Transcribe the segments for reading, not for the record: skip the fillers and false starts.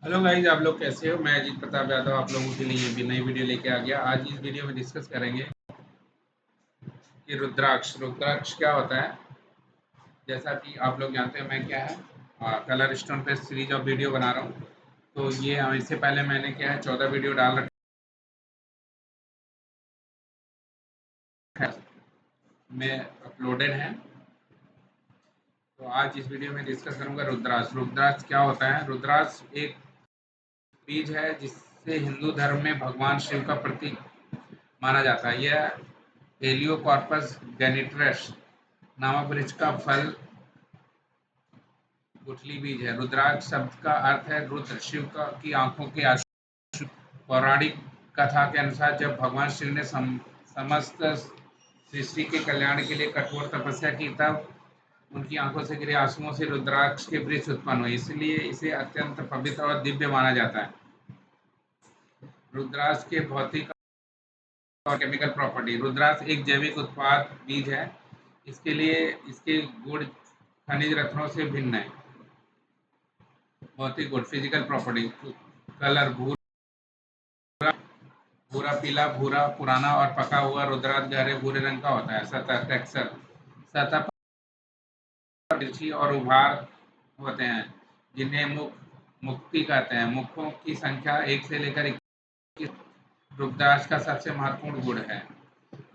Hello guys, आप लोग कैसे हो। मैं अजीत प्रताप यादव आप लोगों के लिए भी नई वीडियो लेके आ गया। आज इस वीडियो में डिस्कस करेंगे कि रुद्राक्ष रुद्राक्ष क्या होता है। जैसा कि आप लोग जानते हैं मैं क्या है कलर स्टोन पे सीरीज ऑफ वीडियो बना रहा हूँ। तो ये इससे पहले मैंने क्या है 14 वीडियो डाल रखा है, में अपलोडेड है। तो आज इस वीडियो में डिस्कस करूंगा रुद्राक्ष रुद्राक्ष क्या होता है। रुद्राक्ष एक बीज है जिससे हिंदू धर्म में भगवान शिव का प्रतीक माना जाता है। यह हेलियोकॉर्पस गैनिट्रस नामक वृक्ष का फल गुठली बीज है। रुद्राक्ष शब्द का अर्थ है रुद्र, शिव की आंखों के आंसू। पौराणिक कथा के अनुसार जब भगवान शिव ने समस्त सृष्टि के कल्याण के लिए कठोर तपस्या की, तब उनकी आंखों से गिरे आंसुओं से रुद्राक्ष के वृक्ष उत्पन्न हुए। इसलिए इसे अत्यंत पवित्र और दिव्य माना जाता है। रुद्राक्ष के भौतिक और केमिकल प्रॉपर्टी। रुद्राक्ष एक जैविक उत्पाद बीज है। इसके लिए इसके गुण खनिज रत्नों से भिन्न है। भौतिक गुण फिजिकल प्रॉपर्टी। कलर भूरा भूरा पीला भूरा पुराना और पका हुआ रुद्राक्ष गहरे भूरे रंग का होता है। सतह टेक्सचर। सतह पर तिरछी और उभार होते हैं जिन्हें मुक्ति कहते हैं। मुखों की संख्या 1 से लेकर 21 रुद्राक्ष का सबसे महत्वपूर्ण गुण है।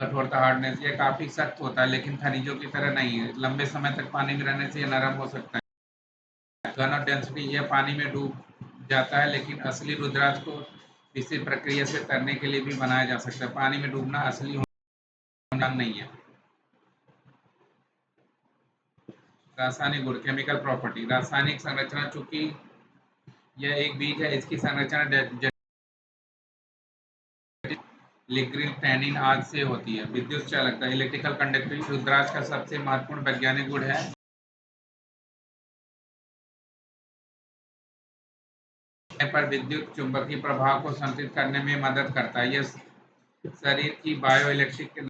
कठोरता हार्डनेस। यह काफी सख्त होता है लेकिन खनिजों की तरह नहीं है। लंबे समय तक पानी में रहने से यह नरम हो सकता है। घन और डेंसिटी। यह पानी में डूब जाता है लेकिन असली रुद्राक्ष को विशेष प्रक्रिया से तरने के लिए भी बनाया जा सकता है। पानी में डूबना असली होना नहीं है। रासायनिक गुण केमिकल प्रॉपर्टी। रासायनिक संरचना। चूंकि यह एक बीज है, इसकी संरचना लिग्निन टैनिन आदि से होती है। विद्युत चालकता इलेक्ट्रिकल कंडक्टिविटी रुद्राक्ष का सबसे महत्वपूर्ण वैज्ञानिक गुण है। पर विद्युत चुंबकीय प्रभाव को संतुलित करने में मदद करता है। यह शरीर की बायो इलेक्ट्रिक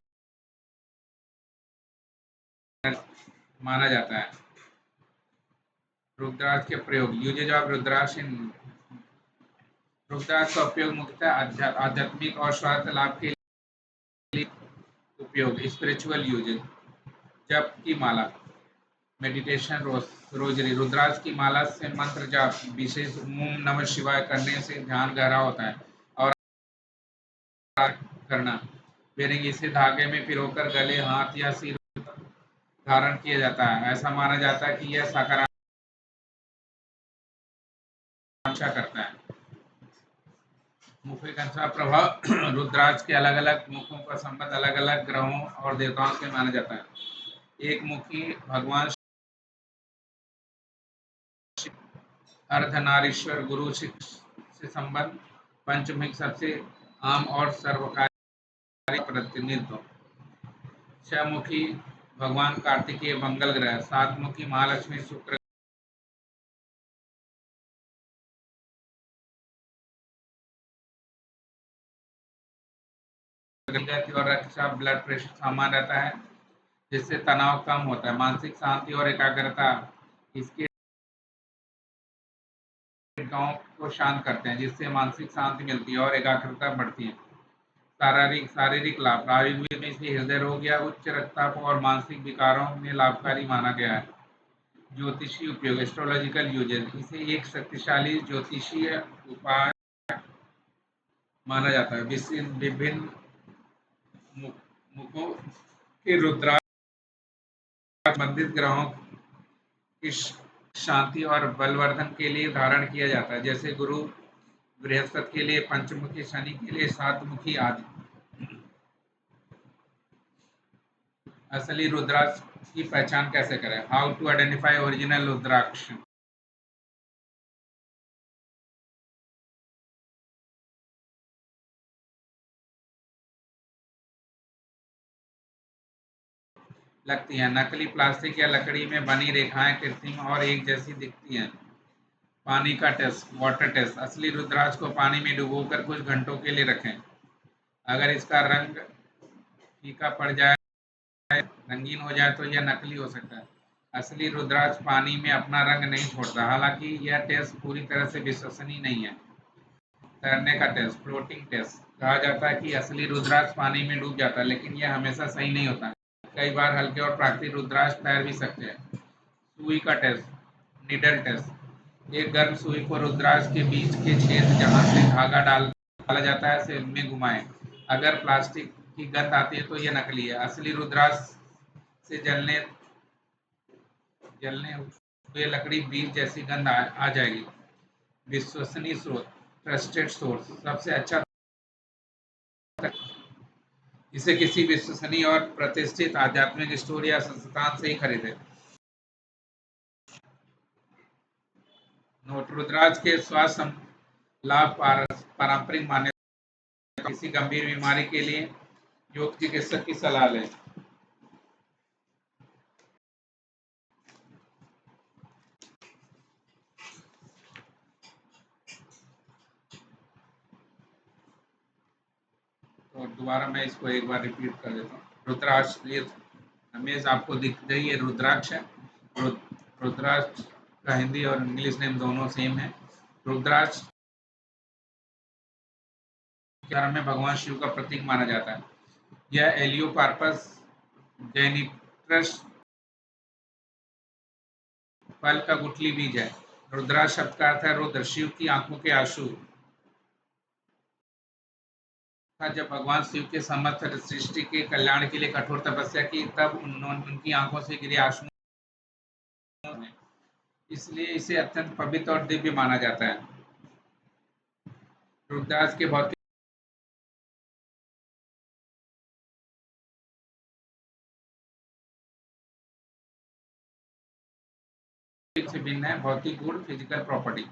माना जाता है। रुद्राक्ष के प्रयोग। यूजेज ऑफ रुद्राक्ष इन। रुद्राक्ष का उपयोग मुख्यतः आध्यात्मिक और स्वास्थ्य लाभ के लिए उपयोग। Spiritual uses. जप की माला मेडिटेशन रोजरी। रुद्राक्ष की माला से मंत्र जाप विशेष ओम नमः शिवाय करने से ध्यान गहरा होता है और करना। वेयरिंग। इसे धागे में पिरोकर गले हाथ या सिर धारण किया जाता है। ऐसा माना जाता है कि यह सकारात्मक रक्षा करता है। मुखी का प्रभाव रुद्राक्ष के अलग अलग मुखों का संबंध अलग अलग ग्रहों और देवताओं से माना जाता है। एक मुखी भगवान अर्धनारीश्वर गुरु शिव से संबंध। पंचमुखी सबसे आम और सर्वकारी प्रतिनिधित्व। छह मुखी भगवान कार्तिकेय मंगल ग्रह। सात मुखी महालक्ष्मी शुक्र और रक्तचाप ब्लड प्रेशर सामान्य रहता है जिससे तनाव कम होता है। मानसिक शांति और एकाग्रता। इसके गांव को शांत करते हैं जिससे मानसिक शांति मिलती है और एकाग्रता बढ़ती है। शारीरिक शारीरिक लाभ। आयुर्वेद में इसे हृदय रोग या उच्च रक्तचाप और मानसिक विकारों में लाभकारी माना गया है। ज्योतिषी उपयोग। Astrological uses. इसे एक शक्तिशाली ज्योतिषीय उपाय माना जाता है। विभिन्न मुखों के रुद्राक्ष संबंधित ग्रहों की शांति और बलवर्धन के लिए धारण किया जाता है। जैसे गुरु बृहस्पति के लिए, पंचमुखी शनि के लिए, सातमुखी आदि। असली रुद्राक्ष की पहचान कैसे करें। हाउ टू आइडेंटिफाई ओरिजिनल रुद्राक्ष। लगती है। नकली प्लास्टिक या लकड़ी में बनी रेखाएं कृत्रिम और एक जैसी दिखती हैं। पानी का टेस्ट वाटर टेस्ट। असली रुद्राक्ष को पानी में डुबोकर कुछ घंटों के लिए रखें। अगर इसका रंग फीका पड़ जाए, रंगीन हो जाए तो यह नकली हो सकता है। असली रुद्राक्ष पानी में अपना रंग नहीं छोड़ता। हालांकि यह टेस्ट पूरी तरह से विश्वसनीय नहीं है। तैरने का टेस्ट, फ्लोटिंग टेस्ट। कहा जाता है कि असली रुद्राक्ष पानी में डूब जाता है, लेकिन यह हमेशा सही नहीं होता। कई बार हल्के और प्राकृतिक रुद्राक्ष तैर भी सकते हैं। सुई का टेस्ट, नीडल टेस्ट। एक गर्म सुई को रुद्राक्ष के बीच के छेद जहां से धागा डाला जाता है से में घुमाएं। अगर प्लास्टिक की गंध आती है तो यह नकली है। असली रुद्राक्ष से जलने हुए लकड़ी बीज जैसी गंध आ जाएगी। विश्वसनीय स्रोत, ट्रस्टेड सोर्स। सबसे अच्छा, इसे किसी विश्वसनीय और प्रतिष्ठित आध्यात्मिक स्टोर या संस्थान से ही खरीदें। नोट, रुद्राक्ष के स्वास्थ्य लाभ पारंपरिक मान्यता। किसी गंभीर बीमारी के लिए योग चिकित्सक की सलाह लें। तो दोबारा मैं इसको एक बार रिपीट कर देता हूँ। रुद्राक्ष, ये हमेशा आपको दिख रही है, रुद्राक्ष है। रुद्राक्ष का हिंदी और इंग्लिश नेम दोनों सेम है। रुद्राक्ष धर्म में भगवान शिव का प्रतीक माना जाता है। यह एलियोकार्पस जेनिट्रस फल का गुठली बीज है। रुद्राक्ष शब्द का अर्थ है रुद्र, शिव की आंखों के आंसू। जब भगवान शिव के समस्त सृष्टि के कल्याण के लिए कठोर तपस्या की, तब उनकी आंखों से गिरे आंसू, इसलिए इसे अत्यंत पवित्र और दिव्य माना जाता है। रुद्राक्ष के भौतिक से भिन्न है। भौतिक गुण, फिजिकल प्रॉपर्टी।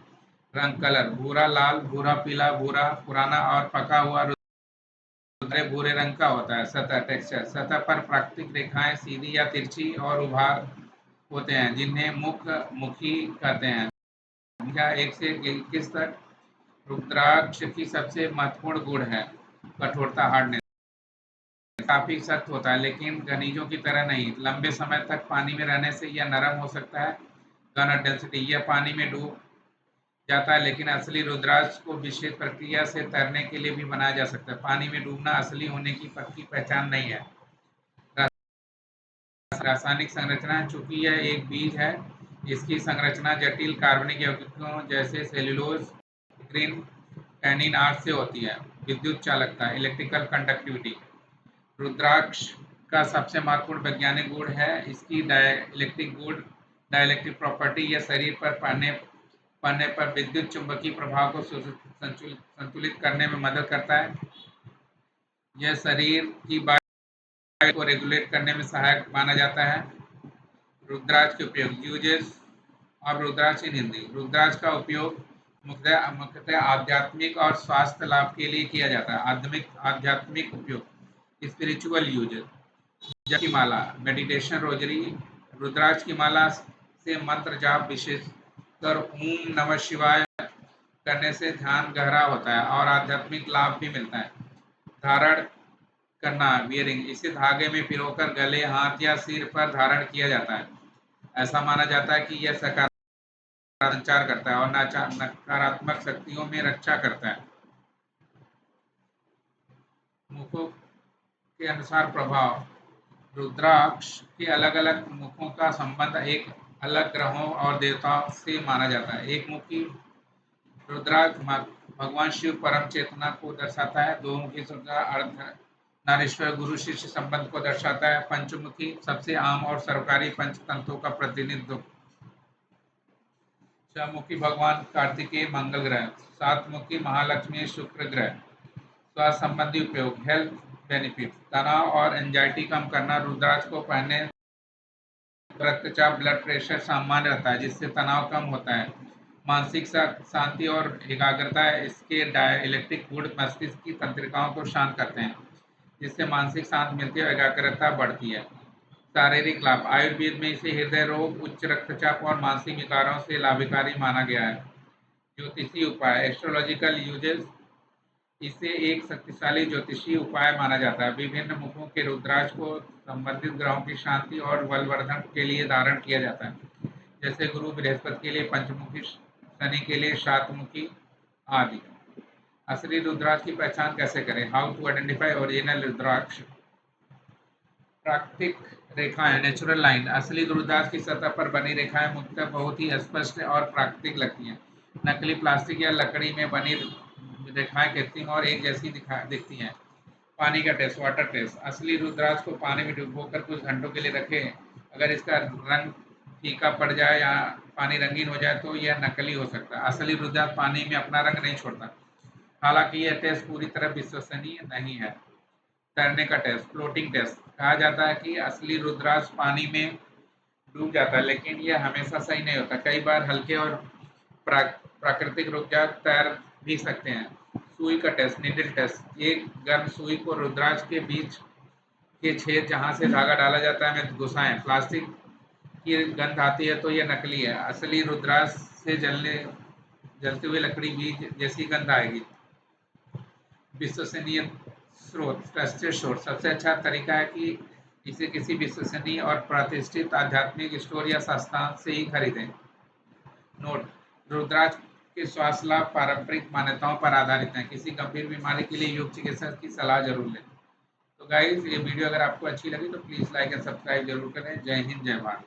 रंग, कलर, भूरा, लाल, भूरा पीला, भूरा पुराना और पका हुआ रुद्र भूरे रंग का होता है। सतह, टेक्सचर। सतह पर प्राकृतिक रेखाएं सीधी या तिरछी और उभार होते हैं, जिन्हें मुखी कहते हैं। संख्या 1 से 21 तक। रुद्राक्ष की सबसे महत्वपूर्ण गुण है कठोरता, हार्डनेस। काफी सख्त होता है, लेकिन खनिजों की तरह नहीं। लंबे समय तक पानी में रहने से यह नरम हो सकता है। घन डेंसिटी, यह पानी में डूब जाता है, लेकिन असली रुद्राक्ष को विशेष प्रक्रिया से तैरने के लिए भी बनाया जा सकता है। पानी में डूबना असली होने की पक्की पहचान नहीं है। रासायनिक संरचना, चूंकि यह एक बीज है, इसकी संरचना जटिल कार्बनिक यौगिकों जैसे सेल्यूलोज, ग्रीन टैनिन आदि से होती है। विद्युत चालकता, इलेक्ट्रिकल कंडक्टिविटी। रुद्राक्ष का सबसे महत्वपूर्ण वैज्ञानिक गुण है इसकी डाइलेक्ट्रिक प्रॉपर्टी। यह शरीर पर पड़ने पर विद्युत चुंबकीय प्रभाव को संतुलित करने में मदद करता है। यह शरीर की वायु को रेगुलेट करने में सहायक माना जाता है। रुद्राक्ष के उपयोग, यूजेस ऑफ रुद्राक्ष इन हिंदी। रुद्राक्ष का उपयोग मुख्यतः आध्यात्मिक और स्वास्थ्य लाभ के लिए किया जाता है। आध्यात्मिक उपयोग, स्पिरिचुअल यूजेस। की माला, मेडिटेशन, रोजरी। रुद्राक्ष की माला से मंत्र जाप, विशेषकर ओम नमः शिवाय करने से ध्यान गहरा होता है और आध्यात्मिक लाभ भी मिलता है। धारण करना, वियरिंग। इसे धागे में पिरोकर गले, हाथ या सिर पर धारण किया जाता है। ऐसा माना जाता है कि यह सकारात्मक संचार करता है और नकारात्मक शक्तियों में रक्षा करता है। मुखों के अनुसार प्रभाव। रुद्राक्ष के अलग अलग मुखों का संबंध एक अलग ग्रहों और देवताओं से माना जाता है। एक मुखी रुद्राक्ष भगवान शिव परम चेतना को दर्शाता है। दो मुखी अर्ध नारीश्वर गुरु शिष्य संबंध को दर्शाता है। पंचमुखी सबसे आम और सरकारी पंचतंत्रों का प्रतिनिधित्व। छह मुखी भगवान कार्तिकेय मंगल ग्रह। सात मुखी महालक्ष्मी शुक्र ग्रह। स्वास्थ्य संबंधी उपयोग, हेल्थ बेनिफिट। तनाव और एंजाइटी कम करना। रुद्राक्ष को पहनने रक्तचाप, ब्लड प्रेशर सामान्य रहता है, जिससे तनाव कम होता है। मानसिक शांति और एकाग्रता। इसके इलेक्ट्रिक गुण मस्तिष्क की तंत्रिकाओं को शांत करते हैं, जिससे मानसिक शांति मिलती है और एकाग्रता बढ़ती है। शारीरिक लाभ, आयुर्वेद में इसे हृदय रोग, उच्च रक्तचाप और मानसिक विकारों से लाभकारी माना गया है। ज्योतिषी उपाय, एस्ट्रोलॉजिकल यूजेस। इसे एक शक्तिशाली ज्योतिषीय उपाय माना जाता है। विभिन्न मुखों के रुद्राक्ष को संबंधित ग्रहों की शांति और बलवर्धन के लिए धारण किया जाता है। जैसे गुरु बृहस्पति के लिए पंचमुखी, शनि के लिए सातमुखी आदि। असली रुद्राक्ष की पहचान कैसे करें? हाउ टू आइडेंटिफाई ओरिजिनल रुद्राक्ष। प्राकृतिक रेखाएं, नेचुरल लाइन। असली रुद्राक्ष की सतह पर बनी रेखाएं मुख्यतः बहुत ही स्पष्ट और प्राकृतिक लगती हैं। नकली प्लास्टिक या लकड़ी में बनी रेखाएं कृत्रिम और एक जैसी दिखती हैं। पानी का टेस्ट, वाटर टेस्ट। असली रुद्राक्ष को पानी में डुबोकर कुछ घंटों के लिए रखें। अगर इसका रंग फीका पड़ जाए या पानी रंगीन हो जाए तो यह नकली हो सकता है। असली रुद्राक्ष पानी में अपना रंग नहीं छोड़ता। हालांकि यह टेस्ट पूरी तरह विश्वसनीय नहीं है। तैरने का टेस्ट, फ्लोटिंग टेस्ट। कहा जाता है कि असली रुद्राक्ष पानी में डूब जाता है, लेकिन यह हमेशा सही नहीं होता। कई बार हल्के और प्राकृतिक रुद्राक्ष तैर भी सकते हैं। सुई का टेस्ट, नीडल टेस्ट। एक गर्म सुई को रुद्राक्ष के बीच के छेद जहां से धागा डाला जाता है में घुसाएं। प्लास्टिक की गंध आती है तो यह नकली है। असली रुद्राक्ष से जलती हुई लकड़ी भी जैसी गंध आएगी। विश्वसनीय स्रोत, ट्रस्टेड सोर्स। सबसे अच्छा तरीका है कि इसे किसी विश्वसनीय और प्रतिष्ठित आध्यात्मिक स्टोर या संस्थान से ही खरीदें। नोट: रुद्राक्ष के स्वास्थ्य लाभ पारंपरिक मान्यताओं पर आधारित हैं। किसी गंभीर बीमारी के लिए योग चिकित्सक की सलाह जरूर लें। तो गाइज, ये वीडियो अगर आपको अच्छी लगी तो प्लीज़ लाइक एंड सब्सक्राइब जरूर करें। जय हिंद, जय भारत।